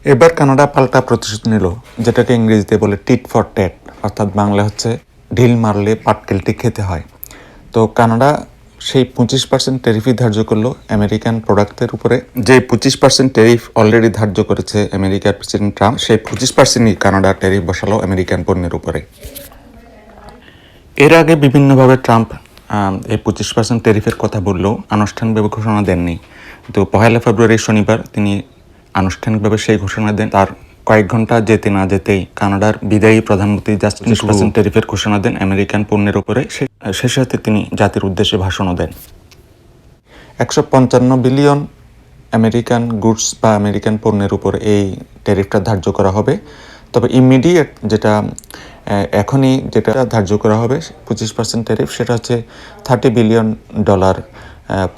এবার কানাডা পাল্টা প্রতিশোধ নিল, যেটাকে ইংরেজিতে বলে টিট ফর ট্যাট, অর্থাৎ বাংলা হচ্ছে ঢিল মারলে পাটকেলটি খেতে হয়। তো কানাডা সেই 25% ট্যারিফই ধার্য করলো আমেরিকান প্রোডাক্টের উপরে। যে 25% ট্যারিফ অলরেডি ধার্য করেছে আমেরিকার প্রেসিডেন্ট ট্রাম্প, সেই 25%ই কানাডা ট্যারিফ বসালো আমেরিকান পণ্যের উপরে। এর আগে বিভিন্নভাবে ট্রাম্প এই 25% ট্যারিফের কথা বললেও আনুষ্ঠানিকভাবে ঘোষণা দেননি। তো 1 ফেব্রুয়ারি শনিবার তিনি আনুষ্ঠানিকভাবে সেই ঘোষণা দেন। তার কয়েক ঘন্টা যেতে না যেতেই কানাডার বিদায়ী প্রধানমন্ত্রী জাস্টিন ট্রুডো ট্যারিফের ঘোষণা দেন আমেরিকান পণ্যের উপরে। সেই সাথে তিনি জাতির উদ্দেশ্যে ভাষণও দেন। 155 বিলিয়ন আমেরিকান গুডস বা আমেরিকান পণ্যের উপর এই ট্যারিফটা ধার্য করা হবে। তবে ইমিডিয়েট এখনই যেটা ধার্য করা হবে 25% ট্যারিফ, সেটা হচ্ছে $30 বিলিয়ন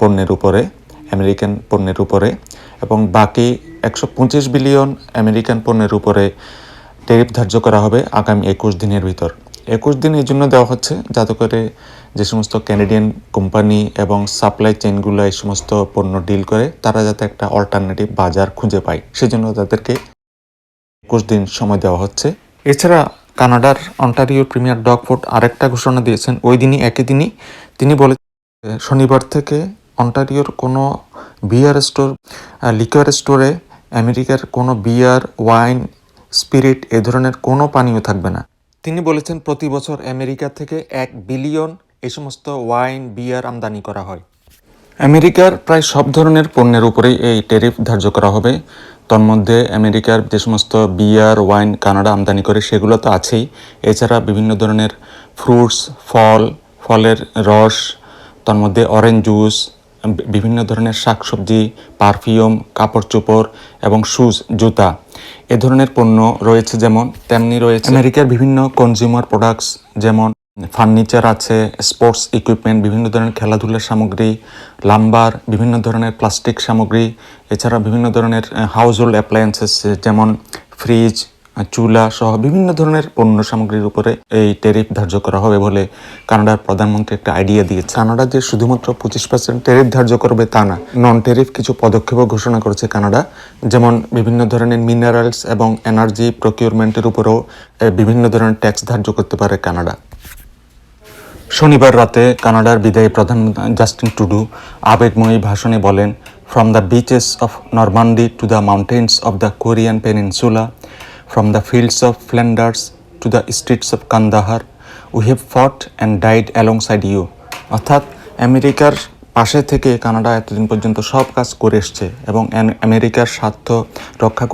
পণ্যের উপরে, আমেরিকান পণ্যের উপরে, এবং বাকি 125 বিলিয়ন আমেরিকান পণ্যের উপরে ট্যারিফ ধার্য করা হবে আগামী 21 দিনের ভিতর। 21 দিন এই জন্য দেওয়া হচ্ছে যাতে করে যে সমস্ত ক্যানাডিয়ান কোম্পানি এবং সাপ্লাই চেইনগুলো এই সমস্ত পণ্য ডিল করে, তারা যাতে একটা অল্টারনেটিভ বাজার খুঁজে পায়, সেজন্য তাদেরকে 21 দিন সময় দেওয়া হচ্ছে। এছাড়া কানাডার অন্টারিও প্রিমিয়ার ডগ ফুড আরেকটা ঘোষণা দিয়েছেন একই দিনই। তিনি বলে শনিবার থেকে অন্টারিওর কোনো বিয়ার স্টোর, লিকুয়ার স্টোরে আমেরিকার কোনো বিয়ার, ওয়াইন, স্পিরিট এ ধরনের কোনো পানীয় থাকবে না। তিনি বলেছেন প্রতি বছর আমেরিকা থেকে 1 বিলিয়ন এই সমস্ত ওয়াইন, বিয়ার আমদানি করা হয়। আমেরিকার প্রায় সব ধরনের পণ্যের উপরেই এই ট্যারিফ ধার্য করা হবে। তন্মধ্যে আমেরিকার যে সমস্ত বিয়ার, ওয়াইন কানাডা আমদানি করে সেগুলো তো আছেই। এছাড়া বিভিন্ন ধরনের ফ্রুটস, ফলের রস, তন্মধ্যে অরেঞ্জ জুস, বিভিন্ন ধরনের শাকসবজি, পারফিউম, কাপড় চোপড় এবং শুজ, জুতা এ ধরনের পণ্য রয়েছে। তেমনি রয়েছে আমেরিকার বিভিন্ন কনজিউমার প্রোডাক্টস, যেমন ফার্নিচার আছে, স্পোর্টস ইকুইপমেন্ট, বিভিন্ন ধরনের খেলাধুলার সামগ্রী, লাম্বার, বিভিন্ন ধরনের প্লাস্টিক সামগ্রী, এছাড়া বিভিন্ন ধরনের হাউস হোল্ড অ্যাপ্লায়েন্সেস যেমন ফ্রিজ, চুলা সহ বিভিন্ন ধরনের পণ্য সামগ্রীর উপরে এই ট্যারিফ ধার্য করা হবে বলে কানাডার প্রধানমন্ত্রী একটা আইডিয়া দিয়েছে। কানাডা যে শুধুমাত্র 25% ট্যারিফ ধার্য করবে তা না, নন ট্যারিফ কিছু পদক্ষেপও ঘোষণা করেছে কানাডা। যেমন বিভিন্ন ধরনের মিনারেলস এবং এনার্জি প্রকিউরমেন্টের উপরেও বিভিন্ন ধরনের ট্যাক্স ধার্য করতে পারে কানাডা। শনিবার রাতে কানাডার বিদায়ী প্রধানমন্ত্রী জাস্টিন ট্রুডো আবেগময়ী ভাষণে বলেন, "From the beaches of Normandy to the mountains of the Korean Peninsula, from the fields of Flanders to the streets of Kandahar, we have fought and died alongside you." অর্থাৎ আমেরিকার পাশে থেকে Canada এতদিন পর্যন্ত সব কাজ করে এসছে এবং আমেরিকার স্বার্থ রক্ষা